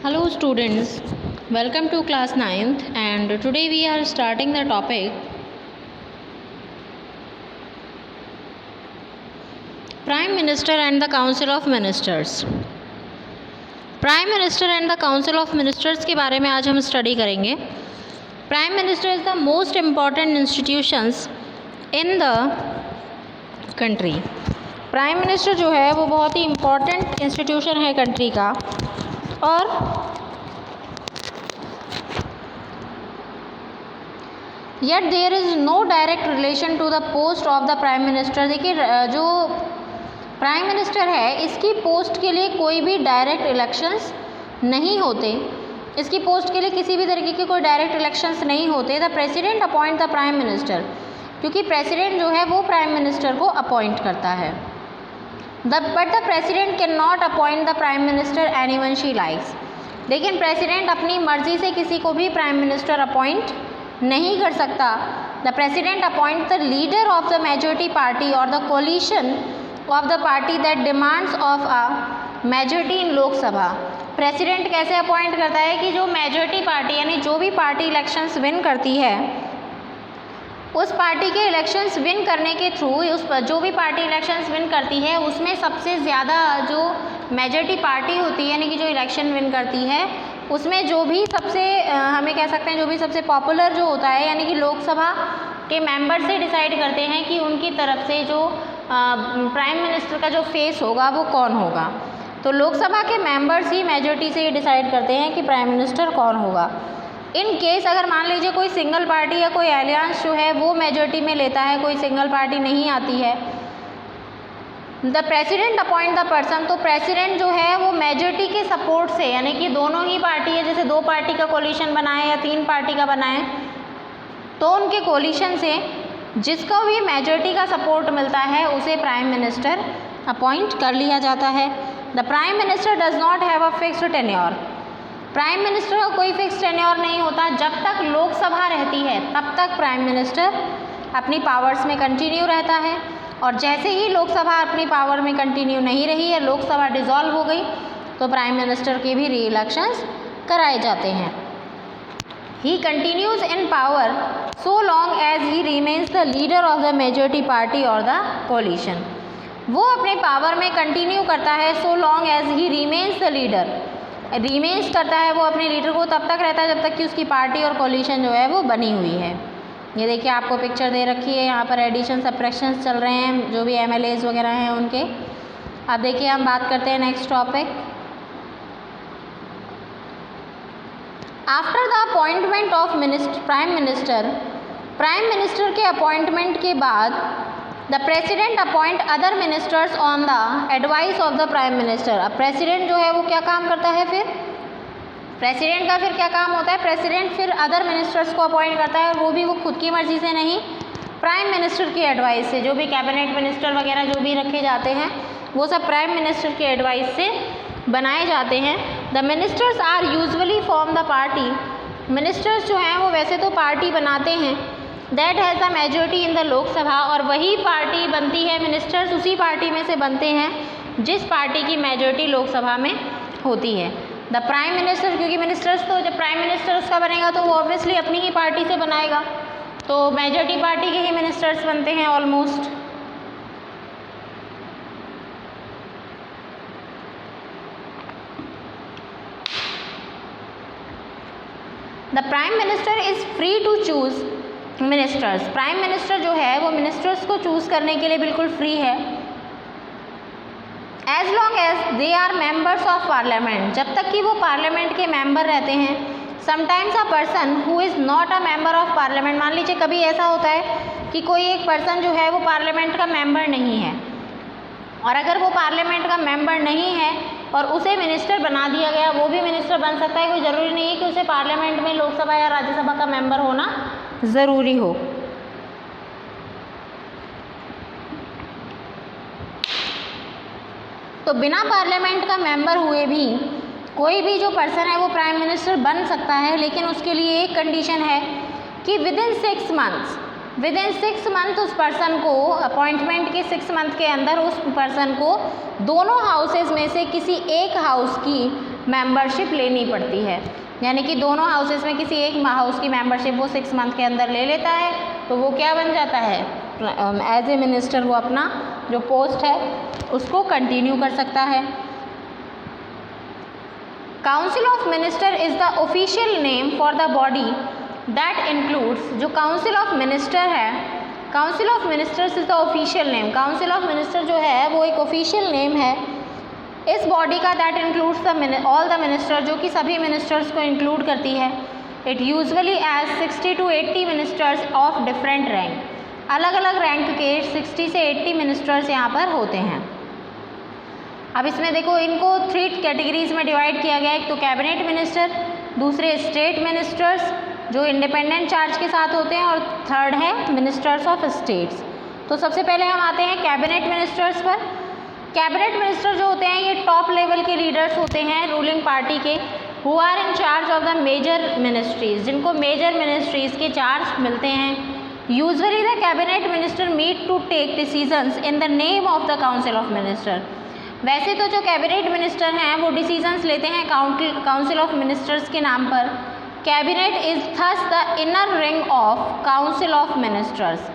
Hello students, welcome to class 9th and today we are starting the topic Prime Minister and the Council of Ministers. Prime Minister and the Council of Ministers के बारे में आज हम study करेंगे. Prime Minister is the most important institutions in the country. Prime Minister जो है वो बहुत ही इम्पॉर्टेंट इंस्टीट्यूशन है कंट्री का और yet there is no direct relation to the post of the prime minister. देखिए जो प्राइम मिनिस्टर है इसकी पोस्ट के लिए कोई भी डायरेक्ट इलेक्शंस नहीं होते. इसकी पोस्ट के लिए किसी भी तरीके के कोई डायरेक्ट इलेक्शंस नहीं होते. The president appoint the prime minister, क्योंकि प्रेसिडेंट जो है वो प्राइम मिनिस्टर को अपॉइंट करता है. But the president can not appoint the prime minister any one she likes. लेकिन प्रेसिडेंट अपनी मर्जी से किसी को भी प्राइम मिनिस्टर अपॉइंट नहीं कर सकता. The president appoint the leader of the majority party और the coalition of the party that demands of a majority in Lok Sabha. President कैसे अपॉइंट करता है कि जो मेजॉरिटी पार्टी यानी जो भी पार्टी इलेक्शंस विन करती है उस पार्टी के इलेक्शंस विन करने के थ्रू जो भी पार्टी इलेक्शंस विन करती है उसमें सबसे ज़्यादा जो मेजॉरिटी पार्टी होती है यानी कि जो इलेक्शन विन करती है उसमें जो भी सबसे हमें कह सकते हैं जो भी सबसे पॉपुलर जो होता है यानी कि लोकसभा के मेंबर से डिसाइड करते हैं कि उनकी तरफ से जो प्राइम मिनिस्टर का जो फेस होगा वो कौन होगा. तो लोकसभा के मेंबर्स ही मेजॉरिटी से ये डिसाइड करते हैं कि प्राइम मिनिस्टर कौन होगा. इन केस अगर मान लीजिए कोई सिंगल पार्टी या कोई एलियंस जो है वो मेजॉरिटी में लेता है, कोई सिंगल पार्टी नहीं आती है, the president appoint the person. तो प्रेसिडेंट जो है वो मेजॉरिटी के सपोर्ट से यानी कि दोनों ही पार्टी है, जैसे दो पार्टी का कोलिशन बनाए या तीन पार्टी का बनाए, तो उनके कोलिशन से जिसको भी मेजॉरिटी का सपोर्ट मिलता है उसे प्राइम मिनिस्टर अपॉइंट कर लिया जाता है. The prime minister does not have a fixed tenure. Prime minister का कोई फिक्स टेन्योर नहीं होता. जब तक लोकसभा रहती है तब तक प्राइम मिनिस्टर अपनी पावर्स में कंटिन्यू रहता है और जैसे ही लोकसभा अपनी पावर में कंटिन्यू नहीं रही है, लोकसभा डिसॉल्व हो गई, तो प्राइम मिनिस्टर के भी री इलेक्शंस कराए जाते हैं. He continues in power so long as he remains the leader of the majority party और द कोलिशन. वो अपने पावर में कंटिन्यू करता है so long as he remains the leader. Remains करता है वो अपने लीडर को तब तक रहता है जब तक कि उसकी पार्टी और कोलिशन जो है वो बनी हुई है. ये देखिए आपको पिक्चर दे रखी है, यहाँ पर एडिशन सब्ट्रैक्शंस चल रहे हैं जो भी एमएलएज वगैरह हैं उनके. अब देखिए हम बात करते हैं next topic. After the appointment of prime minister के अपॉइंटमेंट के बाद the president appoint other ministers on the advice of the prime minister. अब प्रेसिडेंट जो है वो क्या काम करता है, फिर प्रेसिडेंट का फिर क्या काम होता है, प्रेसिडेंट फिर अदर मिनिस्टर्स को अपॉइंट करता है और वो भी वो खुद की मर्जी से नहीं, प्राइम मिनिस्टर की एडवाइस से. जो भी कैबिनेट मिनिस्टर वगैरह जो भी रखे जाते हैं वो सब प्राइम मिनिस्टर की एडवाइस से बनाए जाते हैं. The ministers are usually form the party. Ministers जो हैं वो वैसे तो पार्टी बनाते हैं that has the majority in the Lok Sabha, और वही पार्टी बनती है, मिनिस्टर्स उसी पार्टी में से बनते हैं जिस पार्टी की मेजॉरिटी लोकसभा में होती है. द प्राइम मिनिस्टर, क्योंकि मिनिस्टर्स तो जब प्राइम मिनिस्टर उसका बनेगा तो वो ऑब्वियसली अपनी ही पार्टी से बनाएगा, तो मेजॉरिटी पार्टी के ही मिनिस्टर्स बनते हैं almost. The prime minister is free to choose ministers. Prime minister जो है वो मिनिस्टर्स को चूज़ करने के लिए बिल्कुल फ्री है as long as they are members of parliament. जब तक कि वो पार्लियामेंट के मेंबर रहते हैं. Sometimes a person who is not a member of parliament. मान लीजिए कभी ऐसा होता है कि कोई एक पर्सन जो है वो पार्लियामेंट का मेंबर नहीं है, और अगर वो पार्लियामेंट का मेंबर नहीं है और उसे मिनिस्टर बना दिया गया, वो भी मिनिस्टर बन सकता है. कोई ज़रूरी नहीं है कि उसे पार्लियामेंट में लोकसभा या राज्यसभा का मेंबर होना ज़रूरी हो. तो बिना पार्लियामेंट का मेंबर हुए भी कोई भी जो पर्सन है वो प्राइम मिनिस्टर बन सकता है, लेकिन उसके लिए एक कंडीशन है कि विद इन 6 मंथ उस पर्सन को, अपॉइंटमेंट के 6 मंथ के अंदर उस पर्सन को दोनों हाउसेज में से किसी एक हाउस की मेंबरशिप लेनी पड़ती है, यानी कि दोनों हाउसेस में किसी एक हाउस की मेंबरशिप वो 6 मंथ के अंदर ले लेता है तो वो क्या बन जाता है, एज ए मिनिस्टर वो अपना जो पोस्ट है उसको कंटिन्यू कर सकता है। Council of minister is the official name for the body that includes, जो काउंसिल ऑफ मिनिस्टर है, council of ministers is the official name, council of minister जो है वो एक ऑफिशियल नेम है इस बॉडी का that includes the all the minister, जो कि सभी मिनिस्टर्स को इंक्लूड करती है। It usually as 60 to 80 ministers of different rank, अलग अलग रैंक के 60 से 80 मिनिस्टर्स यहाँ पर होते हैं। अब इसमें देखो इनको 3 कैटेगरीज में डिवाइड किया गया है, एक तो कैबिनेट मिनिस्टर, दूसरे स्टेट मिनिस्टर्स जो इंडिपेंडेंट चार्ज के साथ होते हैं, और थर्ड है मिनिस्टर्स ऑफ स्टेट्स। तो सबसे पहले हम आते हैं कैबिनेट मिनिस्टर्स पर। कैबिनेट मिनिस्टर जो होते हैं ये टॉप लेवल के लीडर्स होते हैं रूलिंग पार्टी के, who are in charge of the major ministries, जिनको मेजर मिनिस्ट्रीज के चार्ज मिलते हैं। Usually the cabinet minister meet to take decisions in the name of the council of minister. वैसे तो जो कैबिनेट मिनिस्टर हैं वो डिसीजंस लेते हैं काउंसिल ऑफ मिनिस्टर्स के नाम पर। Cabinet is thus the inner ring of council of ministers.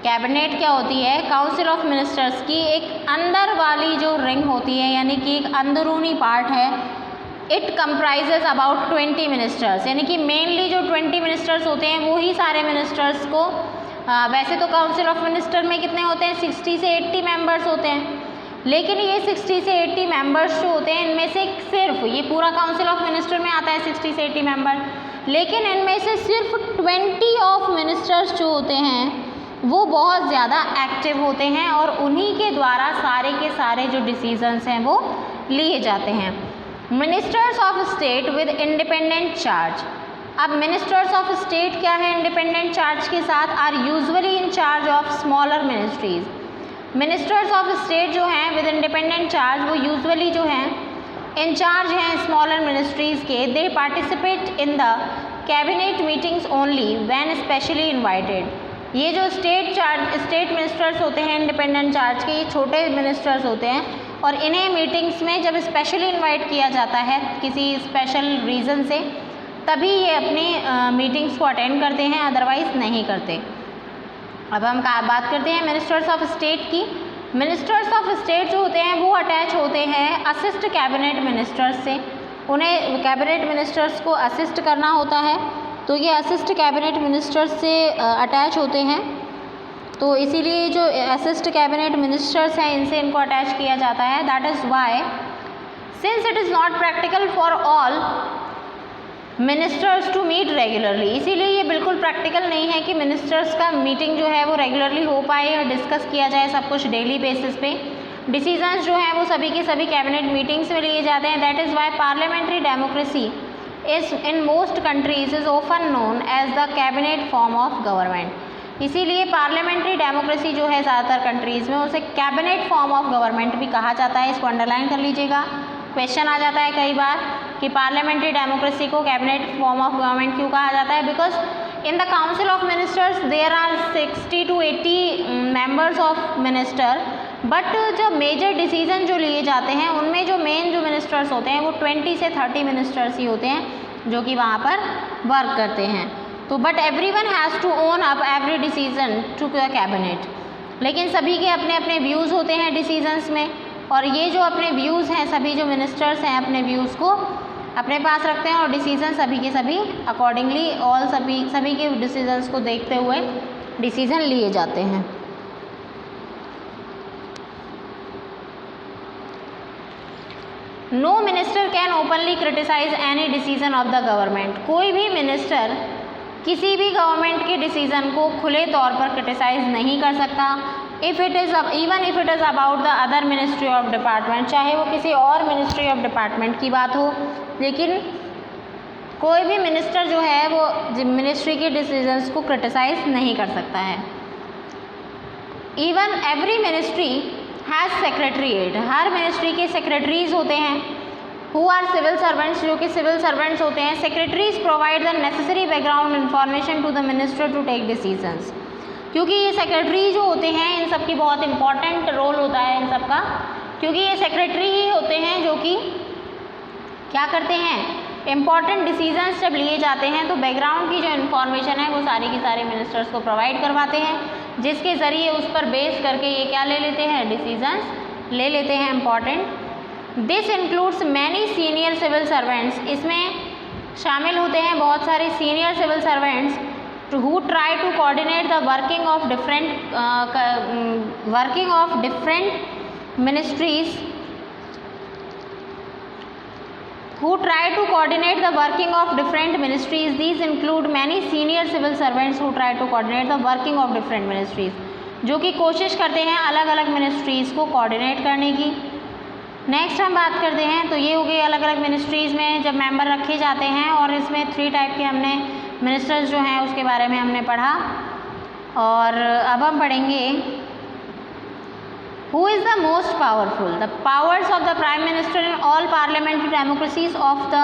Cabinet क्या होती है, काउंसिल ऑफ मिनिस्टर्स की एक अंदर वाली जो रिंग होती है, यानी कि एक अंदरूनी पार्ट है। इट कंप्राइजेज अबाउट 20 मिनिस्टर्स, यानी कि मेनली जो 20 मिनिस्टर्स होते हैं वो ही सारे मिनिस्टर्स को, वैसे तो काउंसिल ऑफ मिनिस्टर में कितने होते हैं, 60 से 80 मेंबर्स होते हैं, लेकिन ये 60 से 80 मेंबर्स जो होते हैं इनमें से सिर्फ, ये पूरा काउंसिल ऑफ मिनिस्टर में आता है 60 से 80 मेंबर, लेकिन इनमें से सिर्फ 20 ऑफ मिनिस्टर्स जो होते हैं वो बहुत ज़्यादा एक्टिव होते हैं और उन्हीं के द्वारा सारे के सारे जो डिसीजंस हैं वो लिए जाते हैं। Ministers of state with independent charge. अब मिनिस्टर्स ऑफ स्टेट क्या है इंडिपेंडेंट चार्ज के साथ, are usually in charge of smaller ministries. Ministers of state जो हैं विद इंडिपेंडेंट चार्ज वो यूजुअली जो हैं इन चार्ज हैं स्मॉलर मिनिस्ट्रीज़ के। They participate in the cabinet meetings only when specially invited. ये जो स्टेट मिनिस्टर्स होते हैं इंडिपेंडेंट चार्ज के, ये छोटे मिनिस्टर्स होते हैं और इन्हें मीटिंग्स में जब स्पेशली इनवाइट किया जाता है किसी स्पेशल रीज़न से, तभी ये अपनी मीटिंग्स को अटेंड करते हैं, अदरवाइज़ नहीं करते। अब हम बात करते हैं मिनिस्टर्स ऑफ स्टेट की। मिनिस्टर्स ऑफ स्टेट जो होते हैं वो अटैच होते हैं असिस्ट कैबिनेट मिनिस्टर्स से, उन्हें कैबिनेट मिनिस्टर्स को असिस्ट करना होता है, तो ये असिस्ट कैबिनेट मिनिस्टर्स से अटैच होते हैं। तो इसीलिए जो असिस्ट कैबिनेट मिनिस्टर्स हैं इनसे इनको अटैच किया जाता है। That is why since it is not practical for all ministers to meet regularly, इसीलिए ये बिल्कुल प्रैक्टिकल नहीं है कि मिनिस्टर्स का मीटिंग जो है वो रेगुलरली हो पाए और डिस्कस किया जाए सब कुछ डेली बेसिस पे। डिसीजंस जो हैं वो सभी के सभी कैबिनेट मीटिंग्स में लिए जाते हैं। That is why parliamentary democracy is in most countries is often known as the cabinet form of government. इसीलिए पार्लियामेंट्री डेमोक्रेसी जो है ज़्यादातर कंट्रीज़ में उसे कैबिनेट फॉर्म ऑफ गवर्नमेंट भी कहा जाता है। इसको अंडरलाइन कर लीजिएगा, क्वेश्चन आ जाता है कई बार कि पार्लियामेंट्री डेमोक्रेसी को कैबिनेट फॉर्म ऑफ गवर्नमेंट क्यों कहा जाता है। Because in the council of ministers there are 60 to 80 members of minister, but जो मेजर डिसीजन जो लिए जाते हैं उनमें जो मेन जो मिनिस्टर्स होते हैं वो 20 से 30 मिनिस्टर्स ही होते हैं जो कि वहाँ पर वर्क करते हैं। तो but everyone has to own up every decision to the cabinet, लेकिन सभी के अपने अपने व्यूज़ होते हैं डिसीजंस में, और ये जो अपने व्यूज़ हैं सभी जो मिनिस्टर्स हैं अपने व्यूज़ को अपने पास रखते हैं और डिसीजन सभी के सभी अकॉर्डिंगली ऑल सभी के डिसीजंस को देखते हुए डिसीजन लिए जाते हैं। No minister can openly criticise any decision of the government. कोई भी मिनिस्टर किसी भी गवर्नमेंट के डिसीजन को खुले तौर पर क्रिटिसाइज नहीं कर सकता। Even if it is about the other ministry of department, चाहे वो किसी और मिनिस्ट्री ऑफ डिपार्टमेंट की बात हो, लेकिन कोई भी मिनिस्टर जो है वो मिनिस्ट्री के डिसीजंस को क्रिटिसाइज नहीं कर सकता है। Even every ministry has secretariat, her ministry के सेक्रेटरीज होते हैं, हु आर सिविल सर्वेंट्स, जो कि सिविल सर्वेंट्स होते हैं। Secretaries provide the necessary background information to the minister to take decisions, क्योंकि ये सेक्रेटरी जो होते हैं इन सब की बहुत इंपॉर्टेंट रोल होता है इन सब का, क्योंकि ये सेक्रेटरी ही होते हैं जो कि क्या करते हैं, इम्पॉर्टेंट डिसीजंस जब लिए जाते हैं तो बैकग्राउंड की जो इन्फॉर्मेशन है वो सारी की सारी मिनिस्टर्स को प्रोवाइड करवाते हैं, जिसके ज़रिए उस पर बेस करके ये क्या ले लेते हैं, डिसीजंस ले लेते हैं important. This includes many senior civil servants, इसमें शामिल होते हैं बहुत सारे senior civil servants who try to coordinate the working of different ministries, who try to coordinate the working of different ministries. These include many senior civil servants who try to coordinate the working of different ministries, जो कि कोशिश करते हैं अलग अलग ministries को coordinate करने की। नेक्स्ट हम बात करते हैं, तो ये हो गई अलग अलग मिनिस्ट्रीज़ में जब मेंबर रखे जाते हैं, और इसमें 3 टाइप के हमने मिनिस्टर्स जो हैं उसके बारे में हमने पढ़ा। और अब हम पढ़ेंगे who is the most powerful. The powers of the prime minister in all parliamentary democracies of the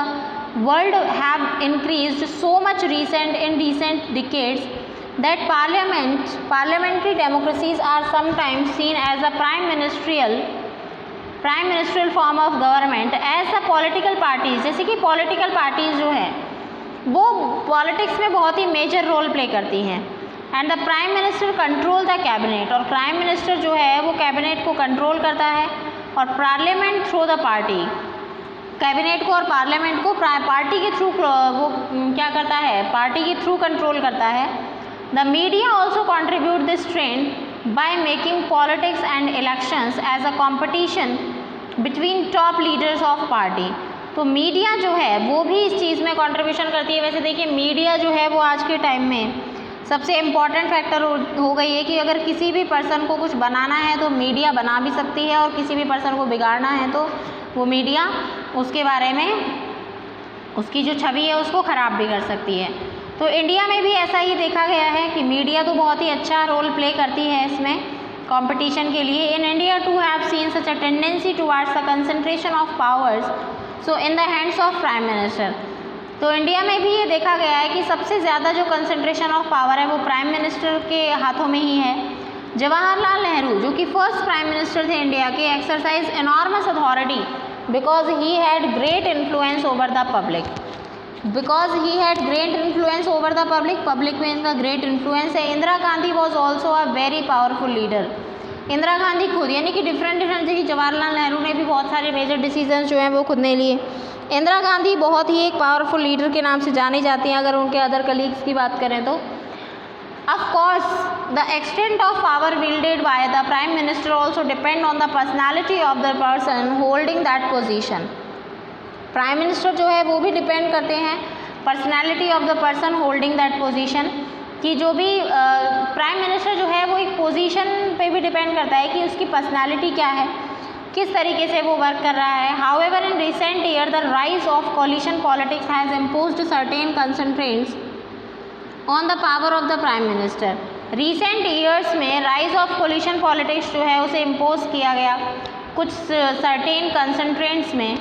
world have increased so much in recent decades that parliamentary democracies are sometimes seen as a prime ministerial form of government as the political parties, जैसे कि political parties जो है वो politics में बहुत ही major role play करती हैं। And the prime minister control the cabinet, और प्राइम मिनिस्टर जो है वो कैबिनेट को कंट्रोल करता है, और parliament through the party, cabinet को और पार्लियामेंट को पार्टी के थ्रू वो क्या करता है, पार्टी के थ्रू कंट्रोल करता है। The media also contribute this trend by making politics and elections as a competition between top leaders of party. तो मीडिया जो है वो भी इस चीज़ में कंट्रीब्यूशन करती है। वैसे देखिए मीडिया जो है वो आज के टाइम में सबसे इम्पॉर्टेंट फैक्टर हो गई है कि अगर किसी भी पर्सन को कुछ बनाना है तो मीडिया बना भी सकती है, और किसी भी पर्सन को बिगाड़ना है तो वो मीडिया उसके बारे में उसकी जो छवि है उसको ख़राब भी कर सकती है। तो इंडिया में भी ऐसा ही देखा गया है कि मीडिया तो बहुत ही अच्छा रोल प्ले करती है इसमें कंपटीशन के लिए। In India to have seen such a tendency towards the concentration of powers so in the hands of prime minister. तो इंडिया में भी ये देखा गया है कि सबसे ज़्यादा जो कंसंट्रेशन ऑफ पावर है वो प्राइम मिनिस्टर के हाथों में ही है। जवाहरलाल नेहरू जो कि फर्स्ट प्राइम मिनिस्टर थे इंडिया के, exercise enormous authority because he had great influence over the public, public में इनका ग्रेट इन्फ्लुएंस है। Indira Gandhi was also a very powerful leader. Indira Gandhi खुद, यानी कि डिफरेंट जैसे जवाहरलाल नेहरू ने भी बहुत सारे मेजर डिसीजन जो हैं वो खुद ने लिए। इंदिरा गांधी बहुत ही एक पावरफुल लीडर के नाम से जानी जाती हैं अगर उनके अदर कलीग्स की बात करें तो। Of course the extent of power wielded by the prime minister also depend on the personality of the person holding that position. Prime minister जो है वो भी डिपेंड करते हैं personality of the person holding that position, कि जो भी prime minister जो है वो एक पोजीशन पे भी डिपेंड करता है कि उसकी पर्सनैलिटी क्या है, किस तरीके से वो वर्क कर रहा है। However in recent year the rise of coalition politics has imposed certain constraints on the power of the prime minister. Recent years में राइज ऑफ कोलिशन पॉलिटिक्स जो है उसे इम्पोज किया गया कुछ सर्टेन कंसंट्रेंट्स में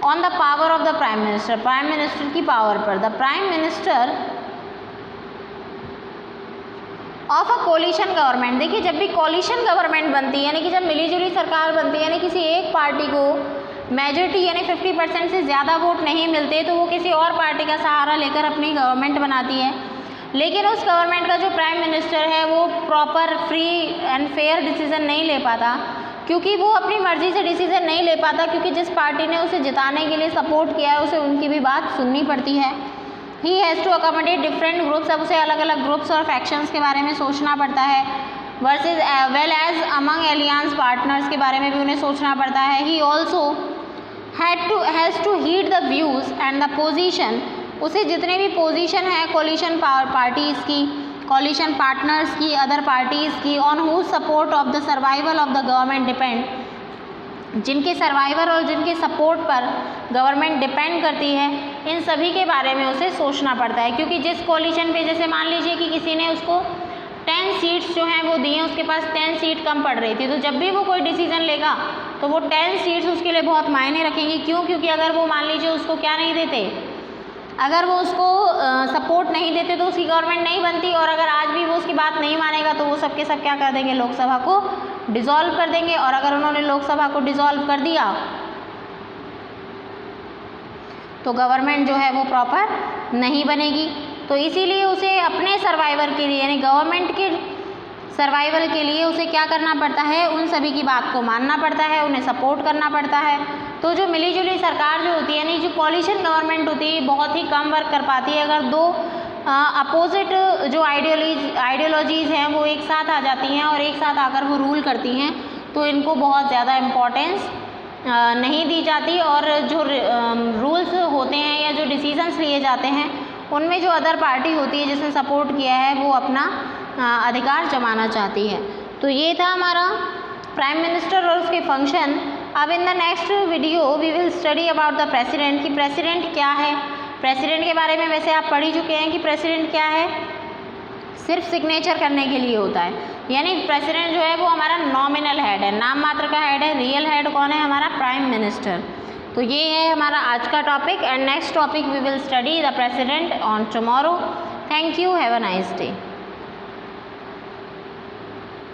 on the power of the prime minister, prime minister की power पर। The prime minister of a coalition government, देखिए जब भी कोलिशन गवर्नमेंट बनती है, यानी कि जब मिलीजुली सरकार बनती है, यानी किसी एक पार्टी को मेजॉरिटी यानी 50% से ज़्यादा वोट नहीं मिलते तो वो किसी और पार्टी का सहारा लेकर अपनी गवर्नमेंट बनाती है। लेकिन उस गवर्नमेंट का जो प्राइम मिनिस्टर है वो proper free and fair decision नहीं ले पाता, क्योंकि वो अपनी मर्ज़ी से डिसीज़न नहीं ले पाता, क्योंकि जिस पार्टी ने उसे जिताने के लिए सपोर्ट किया है उसे उनकी भी बात सुननी पड़ती है। He has to accommodate different groups, अब उसे अलग अलग ग्रुप्स और फैक्शंस के बारे में सोचना पड़ता है, versus well as among alliance partners के बारे में भी उन्हें सोचना पड़ता है। He also has to heed the views and the position, उसे जितने भी पोजीशन है कोलिशन पार्टीज़ की, कोलिशन पार्टनर्स की, अदर पार्टीज़ की, on whose support of the survival of the government depend, जिनके सर्वाइवर और जिनके सपोर्ट पर गवर्नमेंट डिपेंड करती है, इन सभी के बारे में उसे सोचना पड़ता है। क्योंकि जिस कोलिशन पे, जैसे मान लीजिए कि किसी ने उसको 10 सीट्स जो हैं वो दी हैं, उसके पास 10 सीट कम पड़ रही थी, तो जब भी वो कोई डिसीज़न लेगा तो वो 10 सीट्स उसके लिए बहुत मायने रखेंगी। क्यों? क्योंकि अगर वो मान लीजिए उसको क्या नहीं देते, अगर वो उसको सपोर्ट नहीं देते तो उसकी गवर्नमेंट नहीं बनती, और अगर आज भी वो उसकी बात नहीं मानेगा तो वो सबके सब क्या कर देंगे, लोकसभा को डिसॉल्व कर देंगे। और अगर उन्होंने लोकसभा को डिसॉल्व कर दिया तो गवर्नमेंट जो है वो प्रॉपर नहीं बनेगी। तो इसीलिए उसे अपने सर्वाइवल के लिए यानी गवर्नमेंट के सर्वाइवल के लिए उसे क्या करना पड़ता है, उन सभी की बात को मानना पड़ता है, उन्हें सपोर्ट करना पड़ता है। तो जो मिलीजुली सरकार जो होती है यानी जो कोलिशन गवर्नमेंट होती है बहुत ही कम वर्क कर पाती है। अगर दो अपोजिट जो आइडियोलॉजीज़ हैं वो एक साथ आ जाती हैं और एक साथ आकर वो रूल करती हैं तो इनको बहुत ज़्यादा इम्पोर्टेंस नहीं दी जाती और जो रूल्स होते हैं या जो डिसीजंस लिए जाते हैं उनमें जो अदर पार्टी होती है जिसने सपोर्ट किया है वो अपना अधिकार जमाना चाहती है। तो ये था हमारा प्राइम मिनिस्टर और उसके फंक्शन। अब in the next video we will study about the president कि प्रेसिडेंट क्या है। प्रेसिडेंट के बारे में वैसे आप पढ़ ही चुके हैं कि प्रेसिडेंट क्या है, सिर्फ सिग्नेचर करने के लिए होता है। यानी प्रेसिडेंट जो है वो हमारा नॉमिनल हेड है, नाम मात्र का हेड है। रियल हेड कौन है, हमारा प्राइम मिनिस्टर। तो ये है हमारा आज का topic and next topic we will study the president on tomorrow. Thank you, have a nice day.